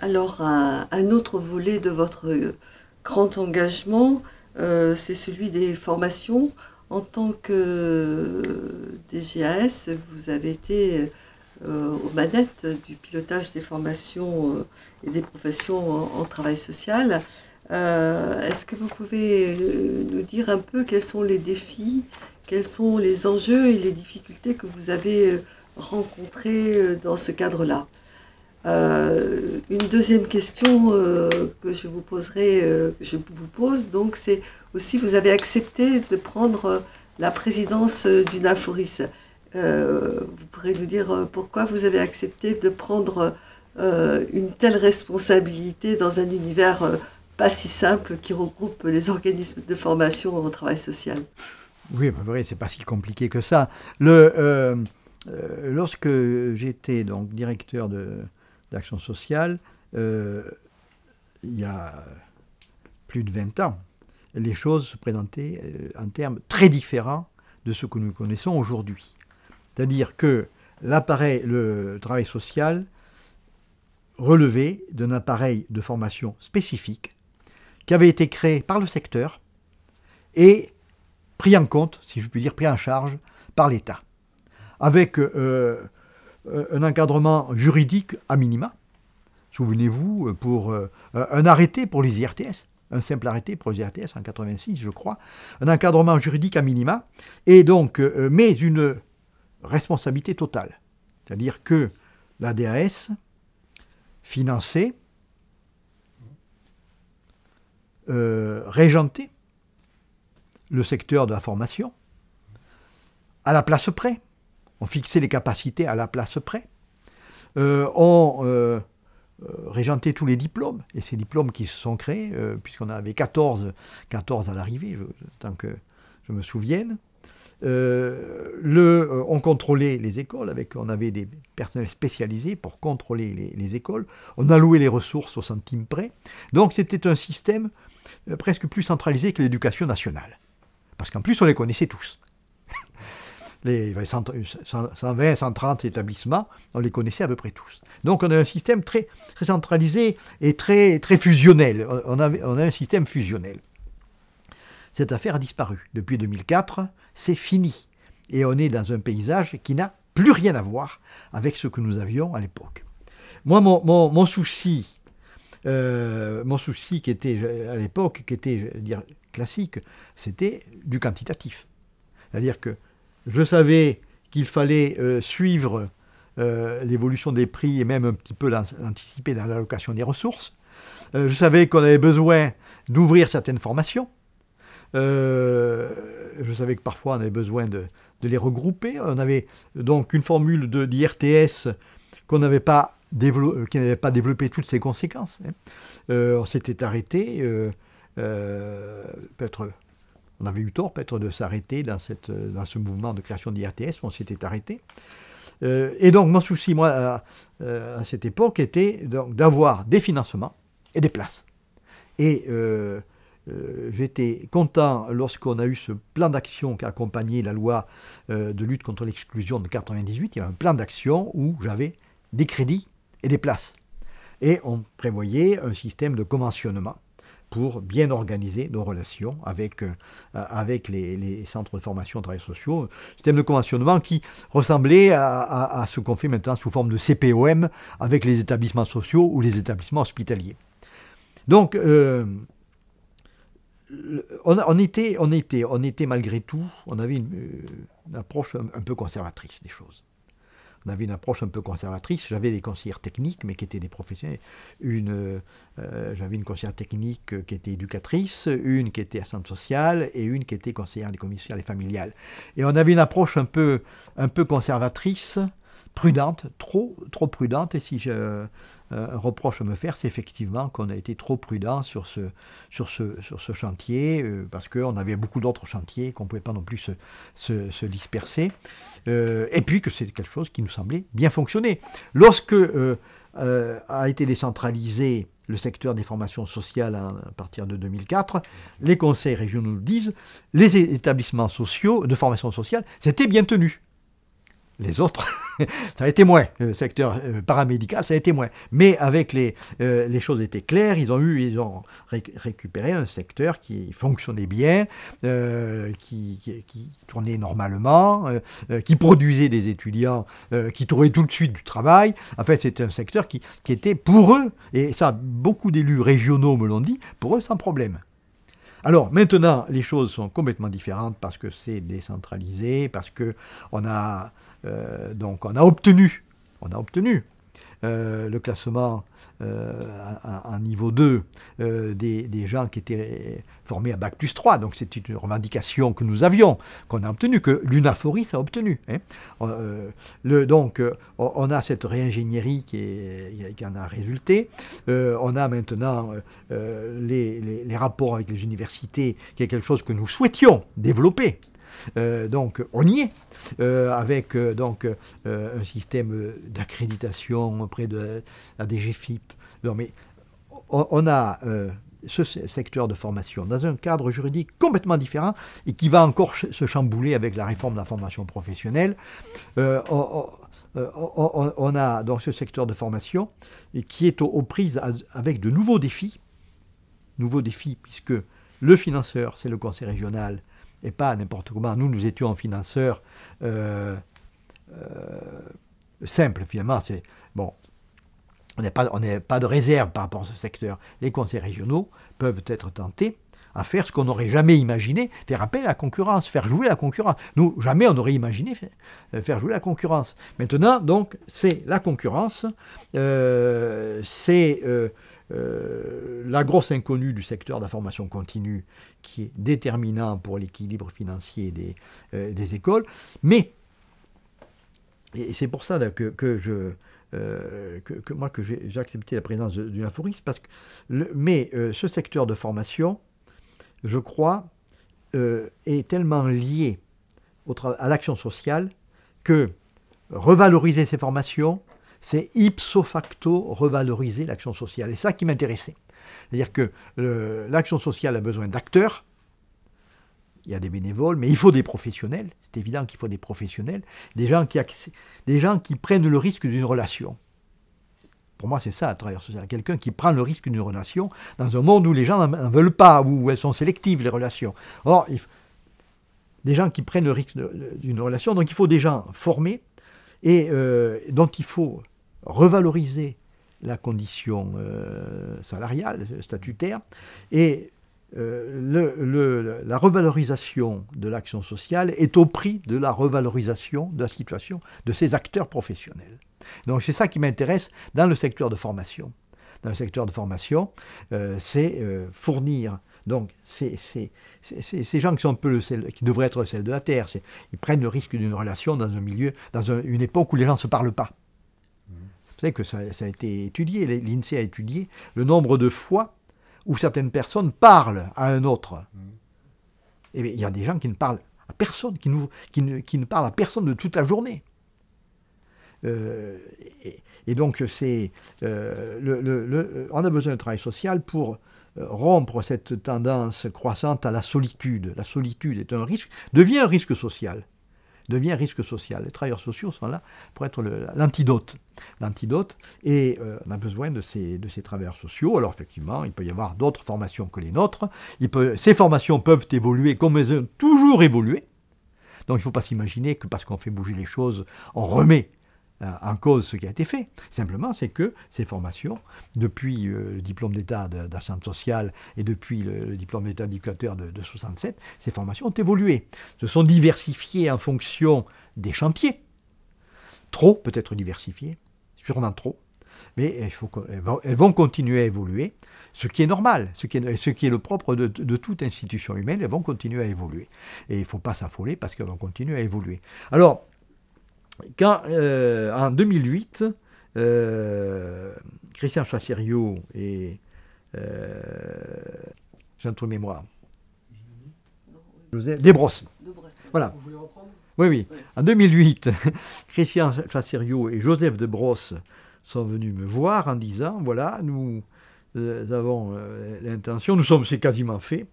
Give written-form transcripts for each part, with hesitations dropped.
Alors, un autre volet de votre grand engagement, c'est celui des formations. En tant que DGAS, vous avez été aux manettes du pilotage des formations et des professions en travail social. Est-ce que vous pouvez nous dire un peu quels sont les défis, quels sont les enjeux et les difficultés que vous avez rencontrés dans ce cadre-là? Une deuxième question que je vous poserai, je vous pose, donc, c'est aussi, vous avez accepté de prendre la présidence d'UNAFORIS. Vous pourrez nous dire pourquoi vous avez accepté de prendre une telle responsabilité dans un univers pas si simple qui regroupe les organismes de formation en travail social? Oui, c'est vrai, c'est pas si compliqué que ça. Lorsque j'étais donc directeur d'action sociale, il y a plus de 20 ans, les choses se présentaient en termes très différents de ce que nous connaissons aujourd'hui. C'est-à-dire que le travail social relevait d'un appareil de formation spécifique qui avait été créé par le secteur et pris en compte, si je puis dire, pris en charge par l'État, avec un encadrement juridique à minima. Souvenez-vous, pour un arrêté pour les IRTS, un simple arrêté pour les IRTS en 86, je crois, un encadrement juridique à minima, et donc, mais une responsabilité totale. C'est-à-dire que la DAS finançait, régentait le secteur de la formation à la place près. On fixait les capacités à la place près. On régentait tous les diplômes, et ces diplômes qui se sont créés, puisqu'on en avait 14 à l'arrivée, tant que je me souvienne. On contrôlait les écoles, on avait des personnels spécialisés pour contrôler les écoles. On allouait les ressources au centime près. Donc c'était un système presque plus centralisé que l'éducation nationale. Parce qu'en plus, on les connaissait tous. Les 120, 130 établissements, on les connaissait à peu près tous. Donc on a un système très, très centralisé et très, très fusionnel. On a un système fusionnel. Cette affaire a disparu. Depuis 2004, c'est fini. Et on est dans un paysage qui n'a plus rien à voir avec ce que nous avions à l'époque. Moi, mon souci qui était à l'époque, qui était, je veux dire, classique, c'était du quantitatif. C'est-à-dire que je savais qu'il fallait suivre l'évolution des prix et même un petit peu l'anticiper dans l'allocation des ressources. Je savais qu'on avait besoin d'ouvrir certaines formations. Je savais que parfois on avait besoin de les regrouper. On avait donc une formule d'IRTS qui n'avait pas développé toutes ses conséquences. On s'était arrêté, peut-être, on avait eu tort peut-être de s'arrêter dans ce mouvement de création d'IRTS, on s'était arrêté. Et donc mon souci, moi, à cette époque, était d'avoir des financements et des places. Et j'étais content lorsqu'on a eu ce plan d'action qui a accompagné la loi de lutte contre l'exclusion de 1998. Il y avait un plan d'action où j'avais des crédits et des places. Et on prévoyait un système de conventionnement pour bien organiser nos relations avec les centres de formation de travail sociaux. Système de conventionnement qui ressemblait à ce qu'on fait maintenant sous forme de CPOM avec les établissements sociaux ou les établissements hospitaliers. Donc, on était malgré tout, on avait une approche un peu conservatrice des choses. On avait une approche un peu conservatrice. J'avais des conseillères techniques, mais qui étaient des professionnels. J'avais une conseillère technique qui était éducatrice, une qui était assistante sociale et une qui était conseillère des commissions sociales et familiales. Et on avait une approche un peu conservatrice, prudente, trop prudente. Et si j'ai un reproche à me faire, c'est effectivement qu'on a été trop prudent sur ce chantier, parce qu'on avait beaucoup d'autres chantiers, qu'on ne pouvait pas non plus se disperser. Et puis que c'est quelque chose qui nous semblait bien fonctionner. Lorsque a été décentralisé le secteur des formations sociales à partir de 2004, les conseils régionaux nous disent les établissements sociaux de formation sociale, c'était bien tenu. Les autres, ça a été moins. Le secteur paramédical, ça a été moins. Mais avec les choses étaient claires, ils ont récupéré un secteur qui fonctionnait bien, qui tournait normalement, qui produisait des étudiants, qui trouvaient tout de suite du travail. En fait, c'était un secteur qui était pour eux, et ça, beaucoup d'élus régionaux me l'ont dit, pour eux sans problème. Alors maintenant, les choses sont complètement différentes parce que c'est décentralisé, parce qu'on a obtenu le classement en niveau 2 des gens qui étaient formés à Bac plus 3. Donc c'est une revendication que nous avions, qu'on a obtenue, que l'UNAFORIS a obtenue. Donc on a cette réingénierie qui en a résulté. On a maintenant les rapports avec les universités, qui est quelque chose que nous souhaitions développer. Donc on y est, avec un système d'accréditation auprès de la DGFiP. Non, mais on a ce secteur de formation dans un cadre juridique complètement différent et qui va encore se chambouler avec la réforme de la formation professionnelle. On a donc ce secteur de formation qui est aux prises avec de nouveaux défis, puisque le financeur, c'est le conseil régional, et pas n'importe comment. Nous étions financeurs simples, finalement. On n'a pas de réserve par rapport à ce secteur. Les conseils régionaux peuvent être tentés à faire ce qu'on n'aurait jamais imaginé, faire appel à la concurrence, faire jouer la concurrence. Nous, jamais on n'aurait imaginé faire jouer la concurrence. Maintenant, donc, c'est la concurrence, c'est la grosse inconnue du secteur de la formation continue qui est déterminant pour l'équilibre financier des écoles. Mais, et c'est pour ça que j'ai accepté la présence de l'UNAFORIS, parce que ce secteur de formation, je crois, est tellement lié à l'action sociale que revaloriser ces formations, c'est ipso facto revaloriser l'action sociale. Et c'est ça qui m'intéressait. C'est-à-dire que l'action sociale a besoin d'acteurs, il y a des bénévoles, mais il faut des professionnels. C'est évident qu'il faut des professionnels, des gens qui prennent le risque d'une relation. Pour moi, c'est ça, un travailleur social. Quelqu'un qui prend le risque d'une relation dans un monde où les gens n'en veulent pas, où elles sont sélectives, les relations. Or, des gens qui prennent le risque d'une relation, donc il faut des gens formés et dont il faut revaloriser la condition salariale, statutaire, et la revalorisation de l'action sociale est au prix de la revalorisation de la situation de ces acteurs professionnels. Donc c'est ça qui m'intéresse dans le secteur de formation. Dans le secteur de formation, c'est fournir donc ces gens qui sont un peu qui devraient être le sel de la terre. Ils prennent le risque d'une relation dans un milieu, une époque où les gens ne se parlent pas. Vous savez que ça a été étudié, l'INSEE a étudié le nombre de fois où certaines personnes parlent à un autre. Et il y a des gens qui ne parlent à personne, qui ne parlent à personne de toute la journée. Et donc, on a besoin de travail social pour rompre cette tendance croissante à la solitude. La solitude est un risque, devient un risque social. devient risque social. Les travailleurs sociaux sont là pour être l'antidote. Et on a besoin de ces travailleurs sociaux. Alors effectivement, il peut y avoir d'autres formations que les nôtres. Ces formations peuvent évoluer comme elles ont toujours évolué. Donc il ne faut pas s'imaginer que parce qu'on fait bouger les choses, on remet en cause ce qui a été fait. Simplement, c'est que ces formations, depuis le diplôme d'État d'assistante sociale et depuis le diplôme d'État d'éducateur de 67, ces formations ont évolué, se sont diversifiées en fonction des chantiers. Trop, peut-être diversifiées, sûrement trop, mais elles vont continuer à évoluer, ce qui est normal, ce qui est le propre de toute institution humaine, elles vont continuer à évoluer. Et il ne faut pas s'affoler parce qu'elles vont continuer à évoluer. Alors, quand en 2008, Christian Chassériau et j'ai un trou de mémoire, Desbrosses. Voilà. Vous voulez reprendre ? Oui. En 2008, Christian Chassériau et Joseph Desbrosses sont venus me voir en disant, voilà, nous avons l'intention, c'est quasiment fait,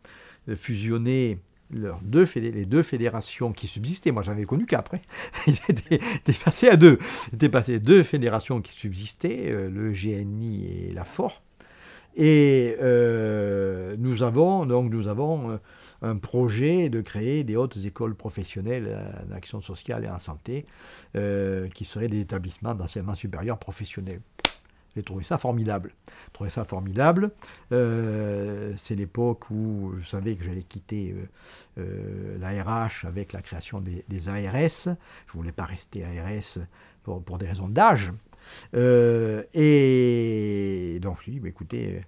de fusionner les deux fédérations qui subsistaient. Moi, j'en avais connu 4. Hein. Ils étaient passés à 2. Ils étaient passés à 2 fédérations qui subsistaient, le GNI et la FOR. Et nous avons un projet de créer des hautes écoles professionnelles en action sociale et en santé, qui seraient des établissements d'enseignement supérieur professionnel. J'ai trouvé ça formidable. C'est l'époque où je savais que j'allais quitter la RH avec la création des ARS. Je ne voulais pas rester ARS pour des raisons d'âge. Et donc je dis, écoutez,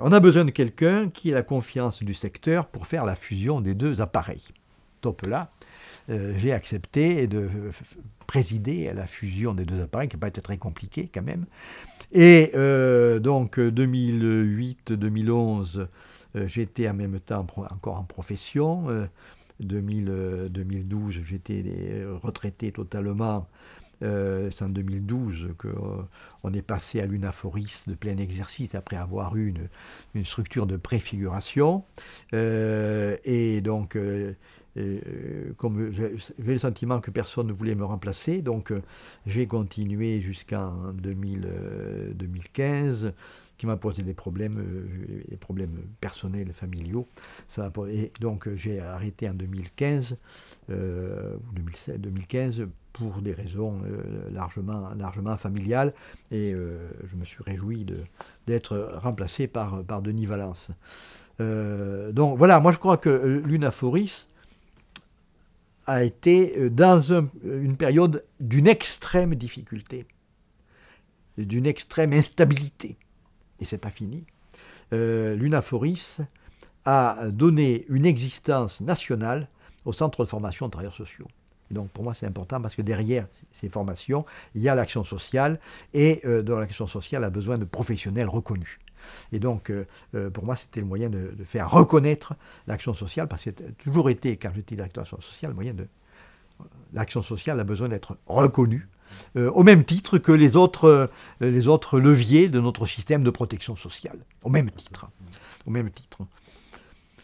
on a besoin de quelqu'un qui ait la confiance du secteur pour faire la fusion des deux appareils. Donc là, j'ai accepté de présider à la fusion des deux appareils, qui n'a pas été très compliqué quand même. Et donc 2008-2011, j'étais en même temps encore en profession. 2012, j'étais retraité totalement. C'est en 2012 qu'on est passé à l'UNAFORIS de plein exercice après avoir eu une structure de préfiguration. Et donc, comme j'avais le sentiment que personne ne voulait me remplacer, donc j'ai continué jusqu'en 2015, qui m'a posé des problèmes personnels, familiaux. Et donc j'ai arrêté en 2015 pour des raisons largement familiales, et je me suis réjoui d'être remplacé par Denis Valence. Donc voilà, moi je crois que l'UNAFORIS a été dans une période d'une extrême difficulté, d'une extrême instabilité. Et c'est pas fini. L'UNAFORIS a donné une existence nationale au centre de formation de travailleurs sociaux. Et donc pour moi c'est important parce que derrière ces formations, il y a l'action sociale, et dans l'action sociale a besoin de professionnels reconnus. Et donc, pour moi, c'était le moyen de faire reconnaître l'action sociale, parce que c'est toujours été, quand j'étais directeur de l'action sociale, le moyen de... L'action sociale a besoin d'être reconnue, au même titre que les autres leviers de notre système de protection sociale. Au même titre.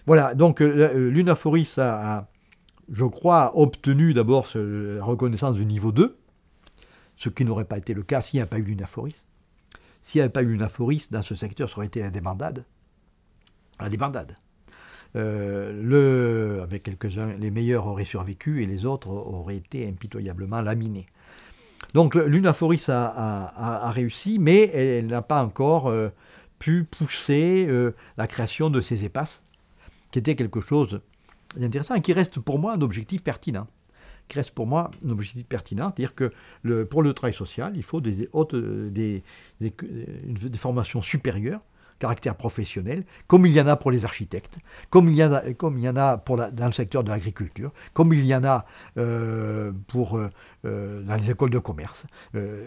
Voilà, donc l'UNAFORIS a, je crois, obtenu d'abord la reconnaissance du niveau 2, ce qui n'aurait pas été le cas s'il n'y a pas eu l'UNAFORIS. S'il n'y avait pas eu l'UNAFORIS, dans ce secteur, ça aurait été la débandade. Avec quelques-uns, les meilleurs auraient survécu et les autres auraient été impitoyablement laminés. Donc l'UNAFORIS a réussi, mais elle n'a pas encore pu pousser la création de ces EPAS, qui était quelque chose d'intéressant et qui reste pour moi un objectif pertinent. C'est-à-dire que pour le travail social, il faut des formations supérieures, caractère professionnel, comme il y en a pour les architectes, comme il y en a dans le secteur de l'agriculture, comme il y en a dans les écoles de commerce.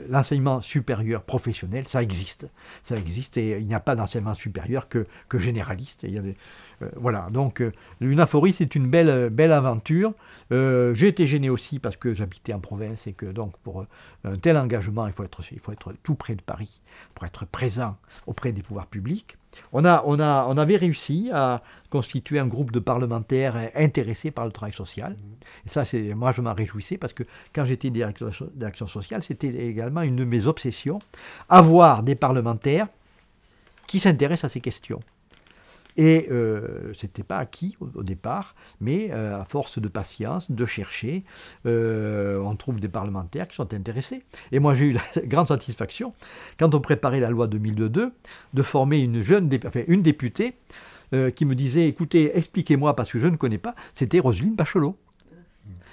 L'enseignement supérieur professionnel, ça existe, et il n'y a pas d'enseignement supérieur que généraliste. Voilà, donc l'UNAFORIS, c'est une belle aventure. J'ai été gêné aussi parce que j'habitais en province et que donc pour un tel engagement, il faut être tout près de Paris pour être présent auprès des pouvoirs publics. On avait réussi à constituer un groupe de parlementaires intéressés par le travail social. Et ça, moi, je m'en réjouissais parce que quand j'étais directeur d'action sociale, c'était également une de mes obsessions, avoir des parlementaires qui s'intéressent à ces questions. Et ce n'était pas acquis au départ, mais à force de patience, de chercher, on trouve des parlementaires qui sont intéressés. Et moi, j'ai eu la grande satisfaction, quand on préparait la loi 2002, de former une députée qui me disait, écoutez, expliquez-moi, parce que je ne connais pas, c'était Roselyne Bachelot.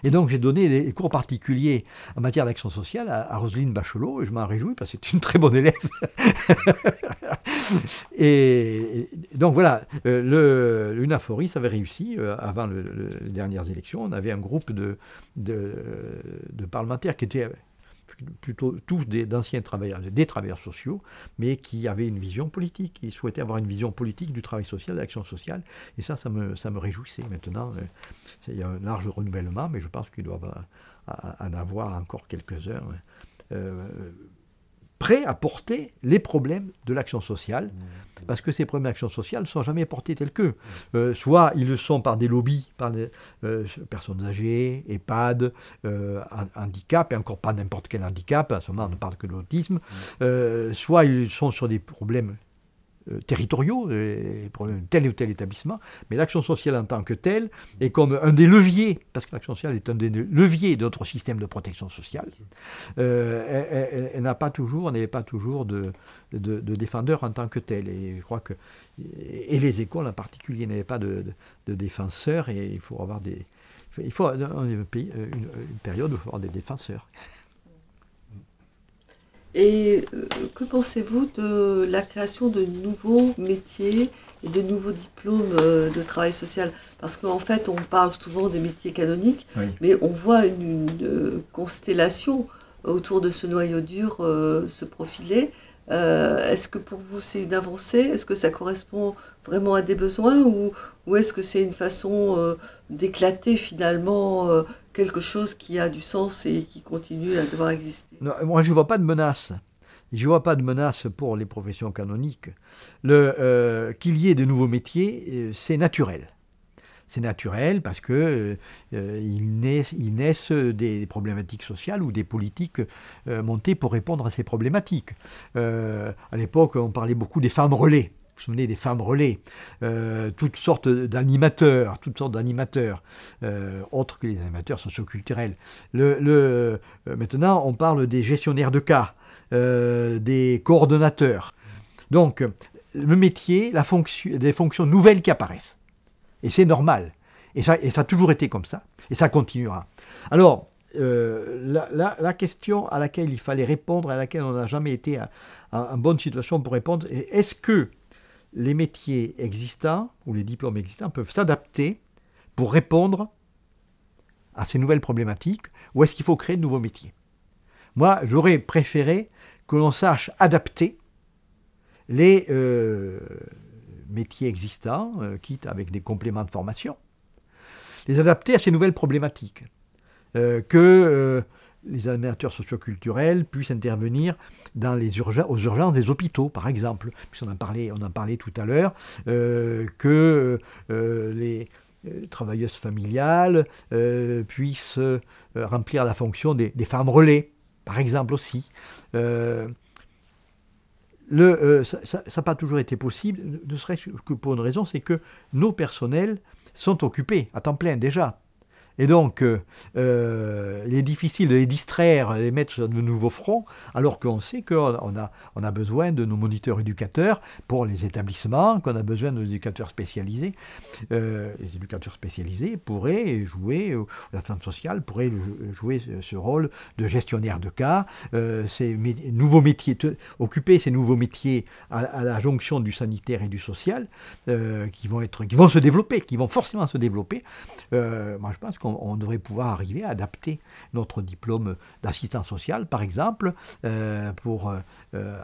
Et donc j'ai donné des cours particuliers en matière d'action sociale à Roselyne Bachelot, et je m'en réjouis parce que c'est une très bonne élève. Et donc voilà, l'UNAFORIS avait réussi, avant les dernières élections, on avait un groupe de parlementaires qui étaient plutôt tous d'anciens travailleurs, des travailleurs sociaux, mais qui avaient une vision politique. Ils souhaitaient avoir une vision politique du travail social, de l'action sociale, et ça me réjouissait. Maintenant, il y a un large renouvellement, mais je pense qu'il doit en avoir encore quelques-uns prêts à porter les problèmes de l'action sociale, parce que ces problèmes d'action sociale ne sont jamais portés tels qu'eux. Soit ils le sont par des lobbies, par des personnes âgées, EHPAD, handicap, et encore pas n'importe quel handicap, à ce moment on ne parle que de l'autisme, soit ils sont sur des problèmes territoriaux, problèmes de tel ou tel établissement, mais l'action sociale en tant que telle est comme un des leviers, parce que l'action sociale est un des leviers de notre système de protection sociale. Elle n'avait pas toujours de défendeurs en tant que tel, et je crois que les écoles en particulier n'avaient pas de défenseurs, et il faut avoir une période où il faut avoir des défenseurs. Et que pensez-vous de la création de nouveaux métiers et de nouveaux diplômes de travail social? Parce qu'en fait, on parle souvent des métiers canoniques, oui, mais on voit une constellation autour de ce noyau dur se profiler. Est-ce que pour vous c'est une avancée? Est-ce que ça correspond vraiment à des besoins, ou est-ce que c'est une façon d'éclater finalement quelque chose qui a du sens et qui continue à devoir exister? Non, moi je ne vois pas de menace. Je ne vois pas de menace pour les professions canoniques. Qu'il y ait de nouveaux métiers, c'est naturel. C'est naturel parce que ils naissent des problématiques sociales ou des politiques montées pour répondre à ces problématiques. À l'époque, on parlait beaucoup des femmes relais. Vous vous souvenez des femmes relais, toutes sortes d'animateurs, autres que les animateurs socioculturels. Maintenant, on parle des gestionnaires de cas, des coordonnateurs. Donc, le métier, des fonctions nouvelles qui apparaissent. Et c'est normal. Et ça a toujours été comme ça. Et ça continuera. Alors, la question à laquelle il fallait répondre, à laquelle on n'a jamais été en bonne situation pour répondre, est-ce que les métiers existants ou les diplômes existants peuvent s'adapter pour répondre à ces nouvelles problématiques, ou est-ce qu'il faut créer de nouveaux métiers? Moi, j'aurais préféré que l'on sache adapter les métiers existants, quitte avec des compléments de formation, les adapter à ces nouvelles problématiques, que les animateurs socioculturels puissent intervenir aux urgences des hôpitaux, par exemple, puisqu'on en parlait tout à l'heure, que les travailleuses familiales puissent remplir la fonction des femmes relais, par exemple aussi. Ça n'a pas toujours été possible, ne serait-ce que pour une raison, c'est que nos personnels sont occupés à temps plein déjà. Et donc, il est difficile de les distraire, de les mettre sur de nouveaux fronts, alors qu'on sait qu'on a besoin de nos moniteurs éducateurs pour les établissements, qu'on a besoin de nos éducateurs spécialisés. Les éducateurs spécialisés pourraient jouer, l'assistante sociale pourrait jouer ce rôle de gestionnaire de cas, nouveaux métiers, occuper ces nouveaux métiers à la jonction du sanitaire et du social, qui vont se développer, qui vont forcément se développer. Moi, je pense qu'on devrait pouvoir arriver à adapter notre diplôme d'assistant social, par exemple, pour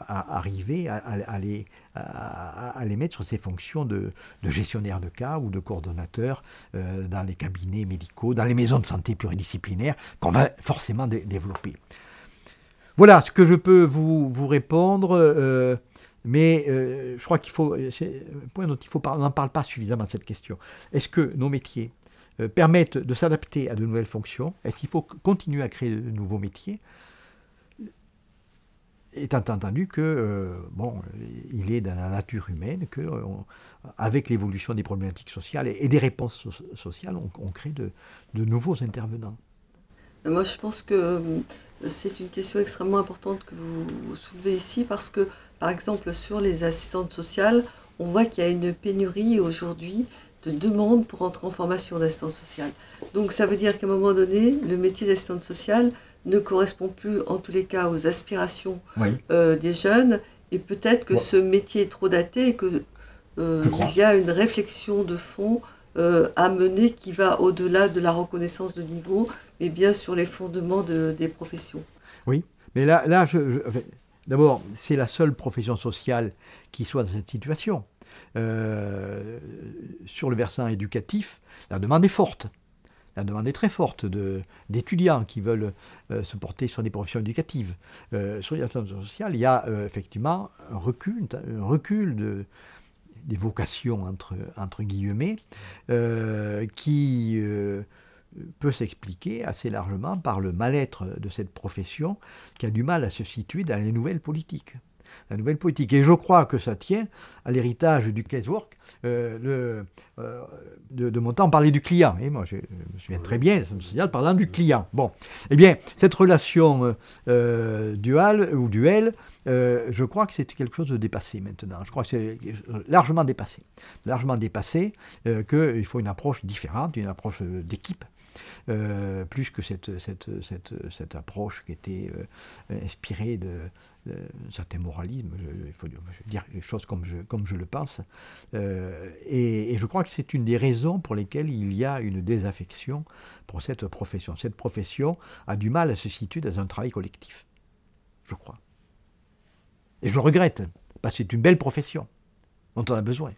arriver à les mettre sur ces fonctions de gestionnaire de cas ou de coordonnateur dans les cabinets médicaux, dans les maisons de santé pluridisciplinaires, qu'on va forcément développer. Voilà ce que je peux vous répondre. Mais je crois qu'il faut, c'est un point dont on n'en parle pas suffisamment de cette question. Est-ce que nos métiers permettent de s'adapter à de nouvelles fonctions? Est-ce qu'il faut continuer à créer de nouveaux métiers? Étant entendu que, il est dans la nature humaine que, avec l'évolution des problématiques sociales et des réponses sociales, on crée de nouveaux intervenants. Moi, je pense que c'est une question extrêmement importante que vous soulevez ici parce que, par exemple, sur les assistantes sociales, on voit qu'il y a une pénurie aujourd'hui de demandes pour entrer en formation d'assistante sociale. Donc, ça veut dire qu'à un moment donné, le métier d'assistante sociale ne correspond plus, en tous les cas, aux aspirations des jeunes. Et peut-être que ce métier est trop daté et qu'il y a une réflexion de fond à mener qui va au-delà de la reconnaissance de niveau, mais bien sur les fondements des professions. Oui, mais là d'abord, c'est la seule profession sociale qui soit dans cette situation. Sur le versant éducatif, la demande est forte. La demande est très forte d'étudiants qui veulent se porter sur des professions éducatives. Sur les assistants sociales, il y a effectivement un recul des vocations, entre guillemets, qui peut s'expliquer assez largement par le mal-être de cette profession qui a du mal à se situer dans les nouvelles politiques. La nouvelle politique. Et je crois que ça tient à l'héritage du casework. De mon temps, on parlait du client. Et moi, je me souviens très bien, social parlant du client. Bon, eh bien, cette relation duale ou duel, je crois que c'est quelque chose de dépassé maintenant. Je crois que c'est largement dépassé. Largement dépassé, qu'il faut une approche différente, une approche d'équipe. Plus que cette approche qui était inspirée d'un certain moralisme, il faut dire les choses comme je le pense. Et je crois que c'est une des raisons pour lesquelles il y a une désaffection pour cette profession. Cette profession a du mal à se situer dans un travail collectif, je crois. Et je le regrette, parce que c'est une belle profession dont on a besoin.